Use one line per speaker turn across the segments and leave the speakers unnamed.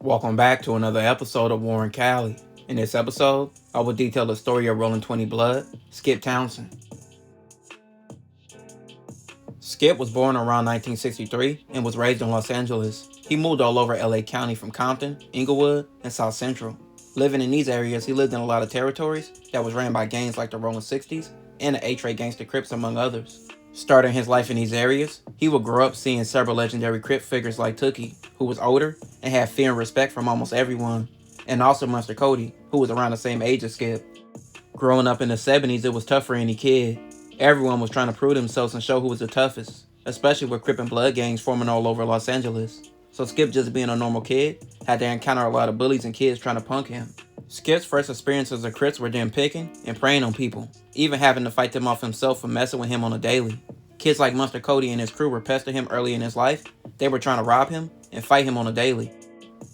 Welcome back to another episode of Warren Cali. In this episode, I will detail the story of Rollin 20 Blood, Skipp Townsend. Skipp was born around 1963 and was raised in Los Angeles. He moved all over LA County from Compton, Inglewood, and South Central. Living in these areas, he lived in a lot of territories that was ran by gangs like the Rollin 60s and the A-Tray Gangsta Crips, among others. Starting his life in these areas, he would grow up seeing several legendary Crip figures like Tookie, who was older and had fear and respect from almost everyone, and also Monster Cody, who was around the same age as Skipp. Growing up in the 70s, it was tough for any kid. Everyone was trying to prove themselves and show who was the toughest, especially with Crip and Blood gangs forming all over Los Angeles. So Skipp, just being a normal kid, had to encounter a lot of bullies and kids trying to punk him. Skipp's first experiences of Crips were them picking and preying on people, even having to fight them off himself for messing with him on a daily. Kids like Monster Cody and his crew were pestering him early in his life. They were trying to rob him and fight him on a daily.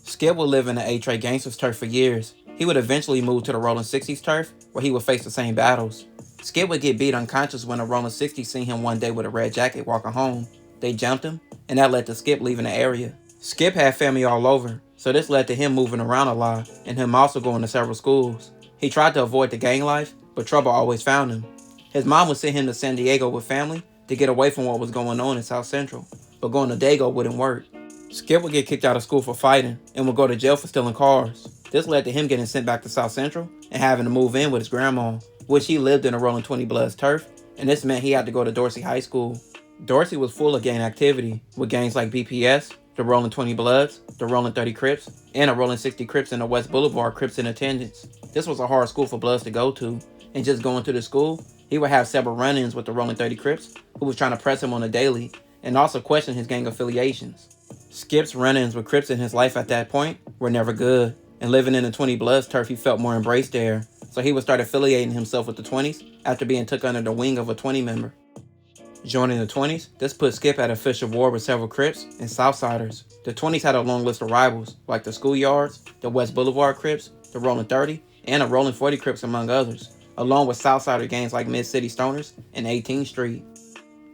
Skipp would live in the A-Tray Gangsters turf for years. He would eventually move to the Rollin 60s turf, where he would face the same battles. Skipp would get beat unconscious when the Rollin 60s seen him one day with a red jacket walking home. They jumped him, and that led to Skipp leaving the area. Skipp had family all over, so this led to him moving around a lot, and him also going to several schools. He tried to avoid the gang life, but trouble always found him. His mom would send him to San Diego with family to get away from what was going on in South Central, but going to Dago wouldn't work. Skipp would get kicked out of school for fighting and would go to jail for stealing cars. This led to him getting sent back to South Central and having to move in with his grandma, which he lived in a Rollin 20 Bloods turf, and this meant he had to go to Dorsey High School. Dorsey was full of gang activity, with gangs like BPS, the Rollin 20 Bloods, the Rollin 30 Crips, and the Rollin 60 Crips and the West Boulevard Crips in attendance. This was a hard school for Bloods to go to, and just going to the school, he would have several run-ins with the Rollin 30 Crips, who was trying to press him on a daily, and also question his gang affiliations. Skipp's run-ins with Crips in his life at that point were never good, and living in the 20 Bloods turf, he felt more embraced there, so he would start affiliating himself with the 20s after being took under the wing of a 20 member. Joining the 20s, this put Skipp at official war with several Crips and Southsiders. The 20s had a long list of rivals, like the Schoolyards, the West Boulevard Crips, the Rollin 30, and the Rollin 40 Crips, among others, along with Southsider gangs like Mid-City Stoners and 18th Street.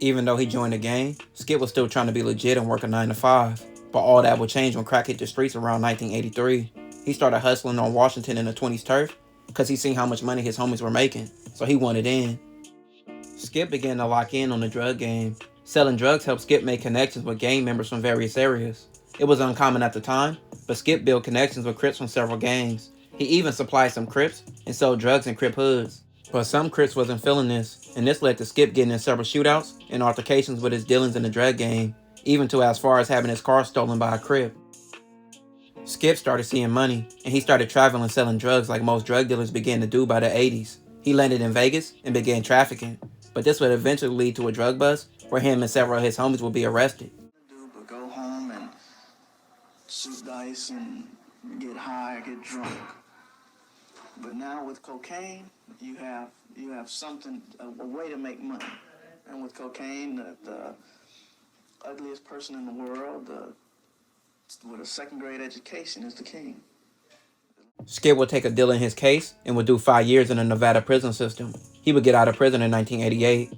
Even though he joined the gang, Skipp was still trying to be legit and work a 9 to 5. But all that would change when crack hit the streets around 1983. He started hustling on Washington in the 20s turf because he seen how much money his homies were making, so he wanted in. Skipp began to lock in on the drug game. Selling drugs helped Skipp make connections with gang members from various areas. It was uncommon at the time, but Skipp built connections with Crips from several gangs. He even supplied some Crips and sold drugs in Crip hoods. But some Crips wasn't feeling this, and this led to Skipp getting in several shootouts and altercations with his dealings in the drug game, even to as far as having his car stolen by a Crip. Skipp started seeing money, and he started traveling and selling drugs like most drug dealers began to do by the 80s. He landed in Vegas and began trafficking, but this would eventually lead to a drug bust where him and several of his homies would be arrested.
But go home and shoot dice and get high, get drunk. But now with cocaine, you have something, a way to make money. And with cocaine, the ugliest person in the world, with a second grade education, is the king.
Skipp would take a deal in his case and would do 5 years in the Nevada prison system. He would get out of prison in 1988.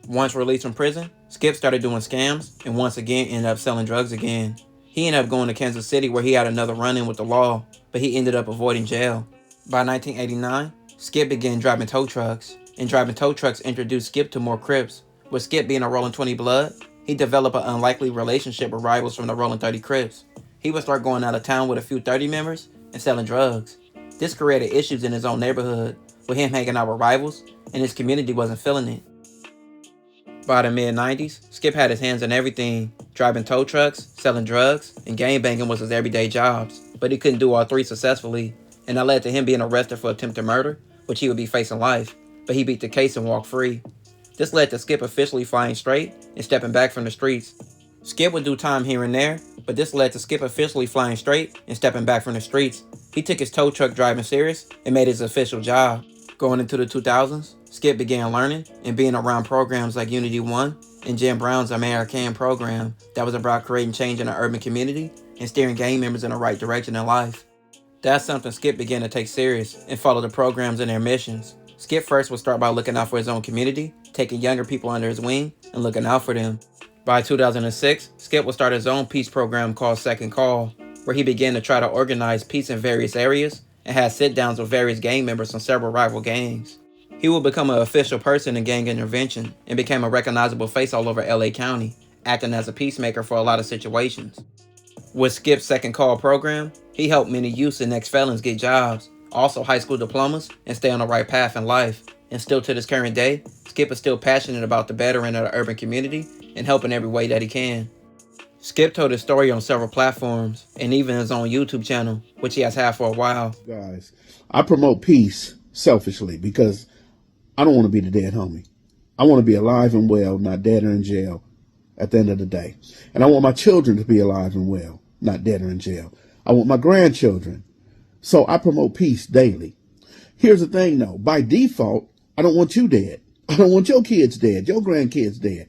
Once released from prison, Skipp started doing scams and once again ended up selling drugs again. He ended up going to Kansas City where he had another run-in with the law, but he ended up avoiding jail. By 1989, Skipp began driving tow trucks, and driving tow trucks introduced Skipp to more Crips. With Skipp being a Rollin 20 Blood, he developed an unlikely relationship with rivals from the Rollin 30 Crips. He would start going out of town with a few 30 members and selling drugs. This created issues in his own neighborhood, with him hanging out with rivals, and his community wasn't feeling it. By the mid-90s, Skipp had his hands in everything. Driving tow trucks, selling drugs, and gangbanging was his everyday jobs, but he couldn't do all three successfully, and that led to him being arrested for attempted murder, which he would be facing life, but he beat the case and walked free. This led to Skipp officially flying straight and stepping back from the streets. Skipp would do time here and there, but this led to Skipp officially flying straight and stepping back from the streets. He took his tow truck driving serious and made his official job. Going into the 2000s, Skipp began learning and being around programs like Unity One and Jim Brown's American program that was about creating change in the urban community and steering gang members in the right direction in life. That's something Skipp began to take serious and follow the programs and their missions. Skipp first would start by looking out for his own community, taking younger people under his wing and looking out for them. By 2006, Skipp would start his own peace program called Second Call. where he began to try to organize peace in various areas and had sit-downs with various gang members from several rival gangs. He would become an official person in gang intervention and became a recognizable face all over LA County, acting as a peacemaker for a lot of situations. With Skipp's second call program, he helped many youths and ex-felons get jobs, also high school diplomas, and stay on the right path in life. And still to this current day, Skipp is still passionate about the bettering of the urban community and helping every way that he can. Skipp told his story on several platforms and even his own YouTube channel, which he has had for a while.
Guys, I promote peace selfishly because I don't want to be the dead homie. I want to be alive and well, not dead or in jail at the end of the day. And I want my children to be alive and well, not dead or in jail. I want my grandchildren. So I promote peace daily. Here's the thing though, by default, I don't want you dead. I don't want your kids dead, your grandkids dead.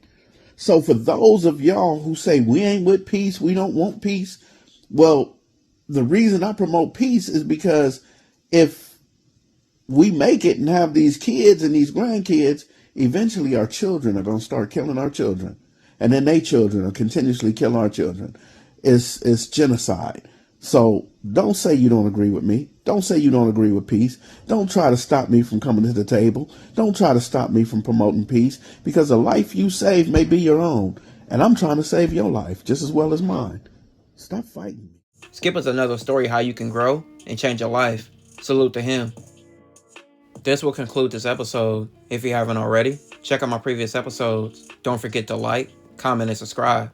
So for those of y'all who say we ain't with peace, we don't want peace, well, the reason I promote peace is because if we make it and have these kids and these grandkids, eventually our children are going to start killing our children. And then their children will continuously kill our children. It's genocide. So don't say you don't agree with me. Don't say you don't agree with peace. Don't try to stop me from coming to the table. Don't try to stop me from promoting peace, because the life you save may be your own. And I'm trying to save your life just as well as mine. Stop fighting me.
Skipp is another story how you can grow and change your life. Salute to him. This will conclude this episode. If you haven't already, check out my previous episodes. Don't forget to like, comment, and subscribe.